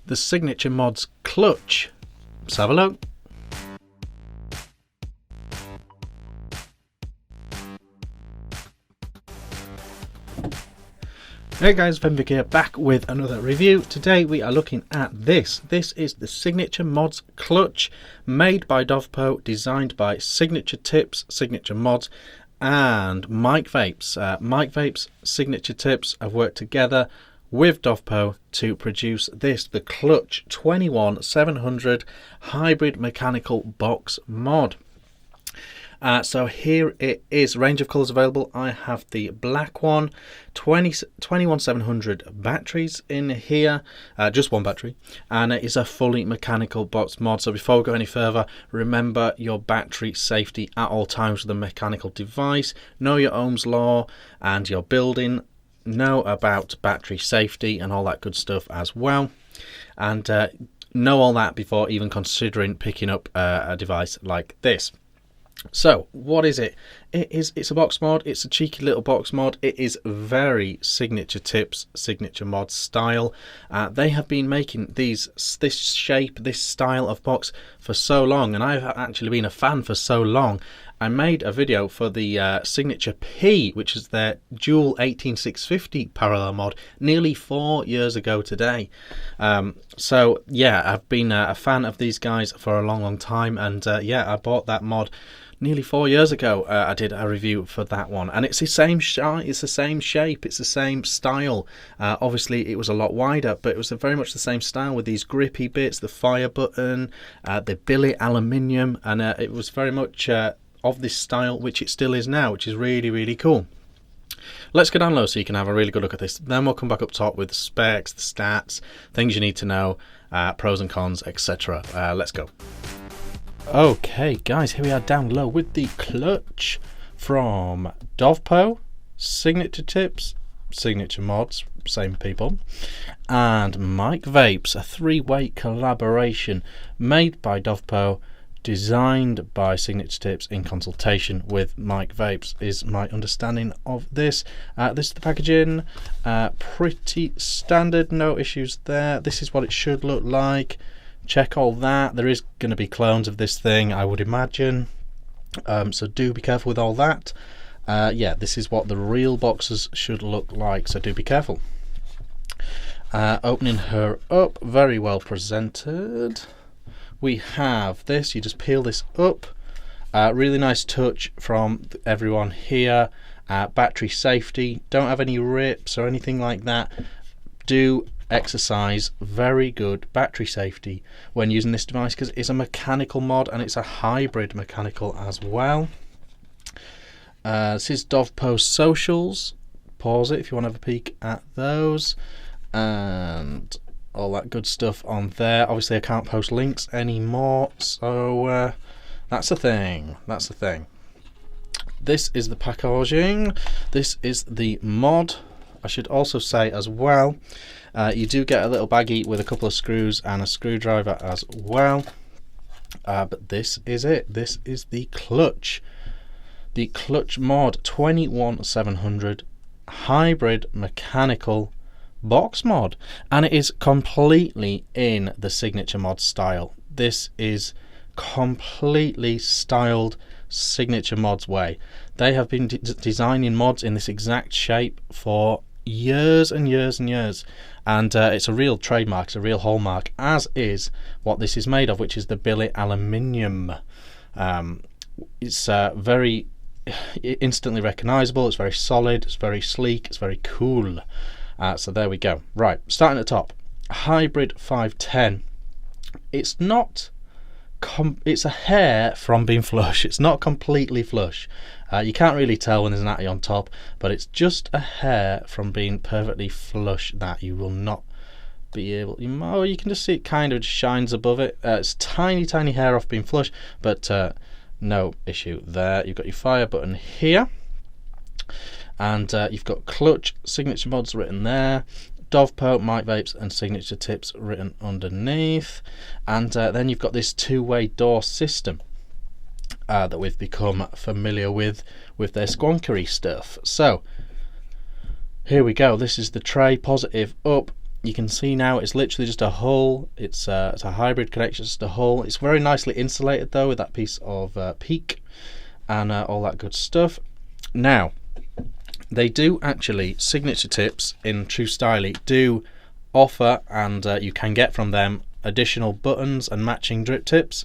the Signature Mods clutch. Let's have a look. Hey guys, Vick here, back with another review. Today we are looking at this. This is the Signature Mods clutch, made by Dovpo, designed by Signature Tips, Signature Mods, and Mike Vapes. Mike Vapes, Signature Tips have worked together with Dovpo to produce this, the Clutch 21700 Hybrid Mechanical Box Mod. So here it is, range of colours available. I have the black one, 21700 batteries in here, just one battery, and it is a fully mechanical box mod. So before we go any further, remember your battery safety at all times with a mechanical device. Know your Ohm's law and your building. Know about battery safety and all that good stuff as well, and know all that before even considering picking up a device like this. So what is it? It's a box mod. It's a cheeky little box mod. It is very Signature Tips, Signature Mod style. They have been making this shape, this style of box for so long, and I've actually been a fan for so long. I made a video for the Signature P, which is their dual 18650 parallel mod, nearly 4 years ago today. So yeah, I've been a fan of these guys for a long time, and yeah, I bought that mod nearly 4 years ago. I did a review for that one, and it's the same it's the same shape, it's the same style. Obviously it was a lot wider, but it was very much the same style with these grippy bits, the fire button, the billet aluminium, and it was very much of this style, which it still is now, which is really cool. Let's go down low so you can have a really good look at this. Then we'll come back up top with the specs, the stats, things you need to know, pros and cons, etc. Let's go. Okay guys, here we are down low with the clutch from Dovpo, Signature Tips, Signature Mods, same people, and Mike Vapes, a three-way collaboration made by Dovpo, designed by Signature Tips in consultation with Mike Vapes, is my understanding of this. This is the packaging, pretty standard, no issues there. This is what it should look like. Check all that. There is going to be clones of this thing, I would imagine, so do be careful with all that. Yeah, this is what the real boxes should look like, so do be careful. Opening her up, very well presented. We have this, you just peel this up, really nice touch from everyone here. Battery safety, don't have any rips or anything like that. Do exercise very good battery safety when using this device, because it's a mechanical mod and it's a hybrid mechanical as well. This is Dovpo socials, pause it if you want to have a peek at those, and all that good stuff on there. Obviously I can't post links anymore, so that's the thing. This is the packaging. This is the mod. I should also say as well, you do get a little baggie with a couple of screws and a screwdriver as well. But this is it. This is the clutch. The clutch mod 21700 hybrid mechanical box mod, and it is completely in the Signature Mod style. This is completely styled Signature Mods way. They have been designing mods in this exact shape for years and years, and it's a real trademark, it's a real hallmark, as is what this is made of, which is the billet aluminium. It's very instantly recognizable, it's very solid, it's very sleek, it's very cool. So there we go. Right, starting at the top, hybrid 510. It's not it's a hair from being flush. It's not completely flush. You can't really tell when there's an atty on top, but it's just a hair from being perfectly flush that you will not be able. You can just see it kind of shines above it. It's tiny hair off being flush, but no issue there. You've got your fire button here, and you've got clutch, Signature Mods written there, Dovpo, Mike Vapes and Signature Tips written underneath, and then you've got this two-way door system that we've become familiar with their squonkery stuff. So here we go. This is the tray, positive up, you can see now it's literally just a hull. It's a hybrid connection, just a hull. It's very nicely insulated though with that piece of PEEK and all that good stuff. Now, they do actually, Signature Tips in true style do offer, and you can get from them, additional buttons and matching drip tips.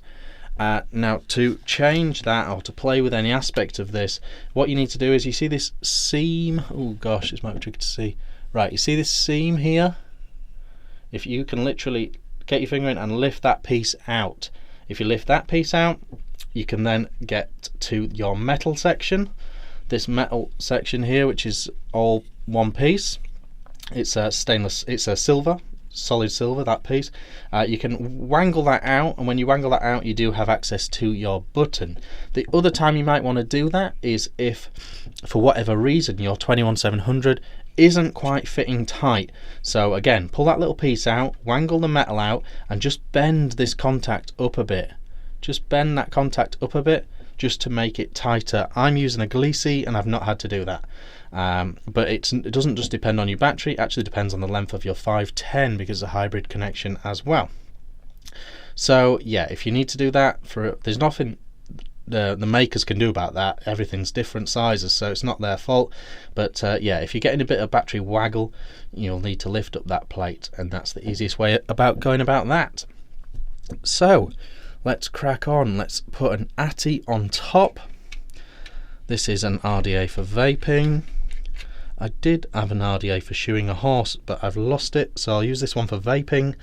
Now, to change that or to play with any aspect of this, what you need to do is, you see this seam, oh gosh, this might be tricky to see. Right, you see this seam here? If you can literally get your finger in and lift that piece out. If you lift that piece out, you can then get to your metal section. This metal section here, which is all one piece. It's a stainless, it's a silver, solid silver, that piece. You can wangle that out, and when you wangle that out, you do have access to your button. The other time you might want to do that is if, for whatever reason, your 21700 isn't quite fitting tight. So again, pull that little piece out, wangle the metal out, and just bend this contact up a bit. Just bend that contact up a bit, just to make it tighter. I'm using a Gliese and I've not had to do that. But it doesn't just depend on your battery, it actually depends on the length of your 510 because it's a hybrid connection as well. So yeah, if you need to do that, there's nothing the makers can do about that. Everything's different sizes, so it's not their fault. But yeah, if you're getting a bit of battery waggle, you'll need to lift up that plate, and that's the easiest way about going about that. So let's crack on. Let's put an ATI on top. This is an RDA for vaping. I did have an RDA for shoeing a horse, but I've lost it, so I'll use this one for vaping,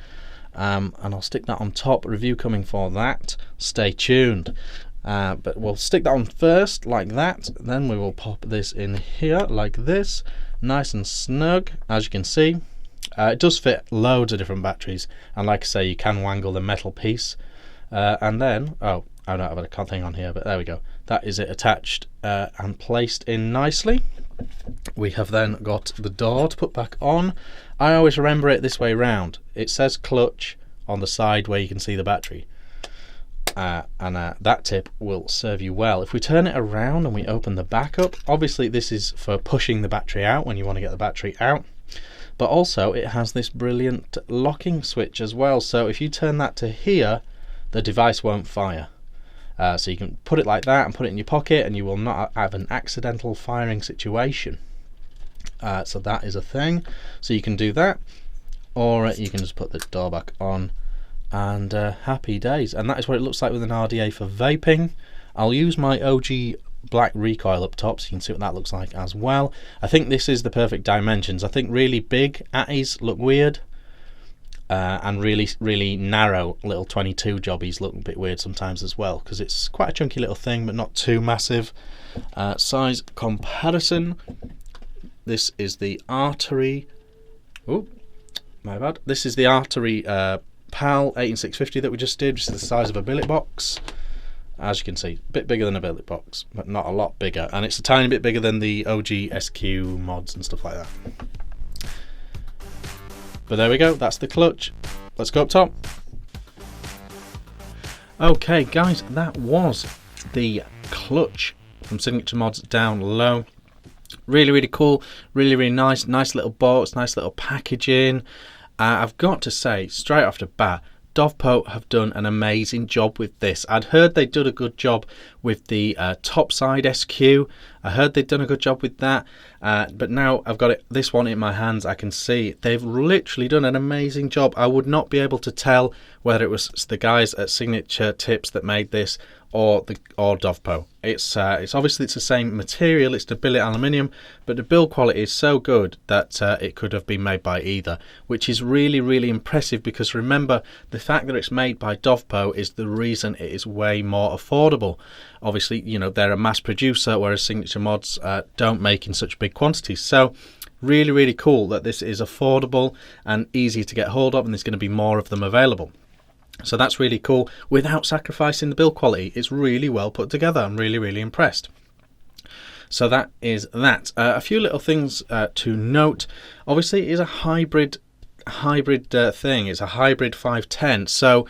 and I'll stick that on top. Review coming for that. Stay tuned. But we'll stick that on first, like that. Then we will pop this in here, like this. Nice and snug, as you can see. It does fit loads of different batteries, and like I say, you can wangle the metal piece. And then, oh, I don't have a thing on here, but there we go. That is it attached and placed in nicely. We have then got the door to put back on. I always remember it this way round. It says clutch on the side where you can see the battery. And that tip will serve you well. If we turn it around and we open the back up, obviously this is for pushing the battery out when you want to get the battery out. But also it has this brilliant locking switch as well. So if you turn that to here, the device won't fire. So you can put it like that and put it in your pocket, and you will not have an accidental firing situation. So that is a thing. So you can do that, or you can just put the door back on, and happy days. And that is what it looks like with an RDA for vaping. I'll use my OG black recoil up top so you can see what that looks like as well. I think this is the perfect dimensions. I think really big ATIs look weird. And really narrow little 22 jobbies look a bit weird sometimes as well, because it's quite a chunky little thing but not too massive. Size comparison, this is the Artery, oh my bad, this is the Artery PAL 18650 that we just did, which is the size of a billet box. As you can see, a bit bigger than a billet box, but not a lot bigger, and it's a tiny bit bigger than the OG SQ mods and stuff like that. But there we go, that's the clutch. Let's go up top. Okay guys, that was the clutch from Signature Mods down low. Really cool, really nice little box, nice little packaging. I've got to say, straight off the bat, Dovpo have done an amazing job with this. I'd heard they'd done a good job with the topside SQ. I heard they'd done a good job with that, but now I've got this one in my hands. I can see they've literally done an amazing job. I would not be able to tell whether it was the guys at Signature Tips that made this or Dovpo. It's obviously it's the same material, it's the billet aluminium, but the build quality is so good that it could have been made by either, which is really impressive, because remember, the fact that it's made by Dovpo is the reason it is way more affordable. Obviously, you know, they're a mass producer, whereas Signature Mods don't make in such big quantities. So really cool that this is affordable and easy to get hold of, and there's going to be more of them available. So that's really cool without sacrificing the build quality. It's really well put together. I'm really impressed. So that is that. A few little things to note. Obviously, it is a hybrid thing. It's a hybrid 510. So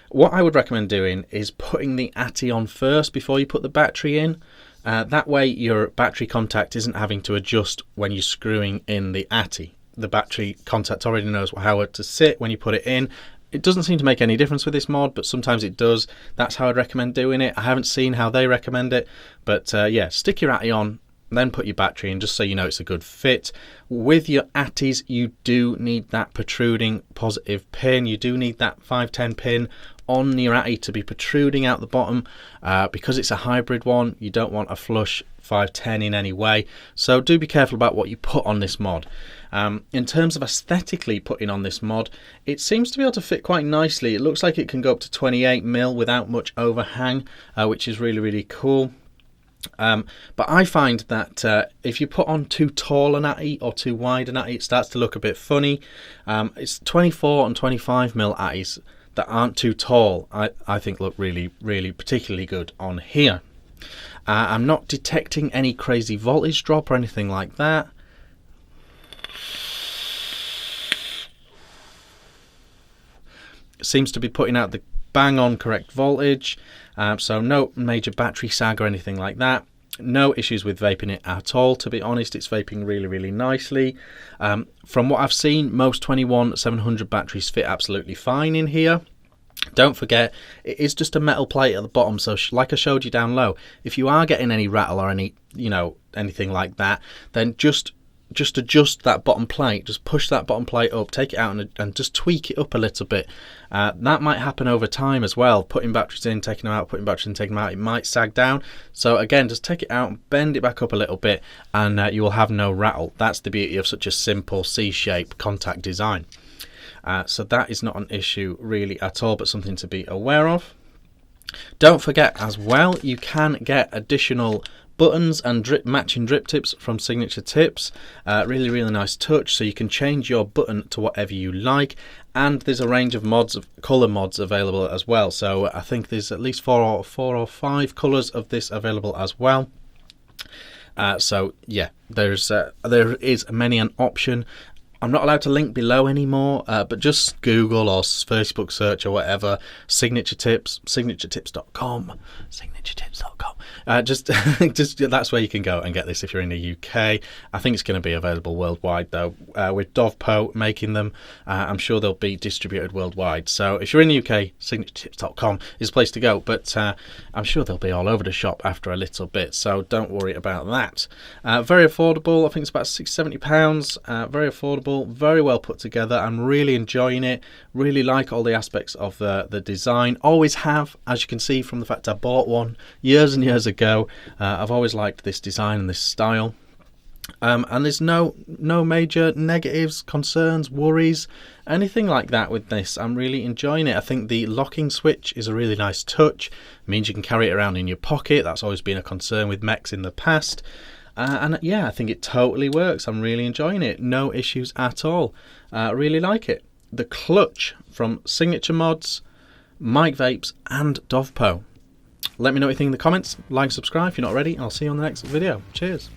what I would recommend doing is putting the ATI on first before you put the battery in. That way your battery contact isn't having to adjust when you're screwing in the ATI. the battery contact already knows how to sit when you put it in. It doesn't seem to make any difference with this mod, but sometimes it does. That's how I'd recommend doing it. I haven't seen how they recommend it, but yeah, stick your Atty on, then put your battery in, just so you know it's a good fit. With your Atties, you do need that protruding positive pin. You do need that 510 pin on your Atty to be protruding out the bottom. Because it's a hybrid one, you don't want a flush 510 in any way. So do be careful about what you put on this mod. In terms of aesthetically putting on this mod, it seems to be able to fit quite nicely. It looks like it can go up to 28mm without much overhang, which is really, really cool. But I find that if you put on too tall an Atty or too wide an Atty, it starts to look a bit funny. It's 24 and 25mm Atties that aren't too tall, I think look really, really particularly good on here. I'm not detecting any crazy voltage drop or anything like that. It seems to be putting out the bang on correct voltage, so no major battery sag or anything like that. No issues with vaping it at all, to be honest. It's vaping really, really nicely. From what I've seen, most 21700 batteries fit absolutely fine in here. Don't forget, it is just a metal plate at the bottom, so like I showed you down low, if you are getting any rattle or any, anything like that, then just adjust that bottom plate, just push that bottom plate up, take it out and just tweak it up a little bit. That might happen over time as well, putting batteries in, taking them out, putting batteries in, taking them out, it might sag down. So again, just take it out and bend it back up a little bit, and you will have no rattle. That's the beauty of such a simple C-shape contact design. So that is not an issue really at all, but something to be aware of. Don't forget as well, you can get additional buttons and matching drip tips from Signature Tips. Really, really nice touch, so you can change your button to whatever you like, and there's a range of mods, color mods available as well. So I think there's at least four or five colors of this available as well. So yeah, there is many an option. I'm not allowed to link below anymore, but just Google or Facebook search or whatever, Signature Tips, signaturetipscom, signaturetipscom. Just that's where you can go and get this if you're in the UK. I think it's going to be available worldwide though. With Dovpo making them, I'm sure they'll be distributed worldwide. So if you're in the UK, signaturetipscom is the place to go. But I'm sure they'll be all over the shop after a little bit, so don't worry about that. Very affordable. I think it's about £60. Very affordable. Very well put together. I'm really enjoying it. Really like all the aspects of the design. Always have, as you can see from the fact I bought one years and years ago. I've always liked this design and this style. And there's no major negatives, concerns, worries, anything like that with this. I'm really enjoying it. I think the locking switch is a really nice touch. It means you can carry it around in your pocket. That's always been a concern with mechs in the past. And yeah, I think it totally works. I'm really enjoying it. No issues at all. Really like it. The clutch from Signature Mods, Mike Vapes and Dovpo. Let me know what you think in the comments. Like, subscribe if you're not already. I'll see you on the next video. Cheers.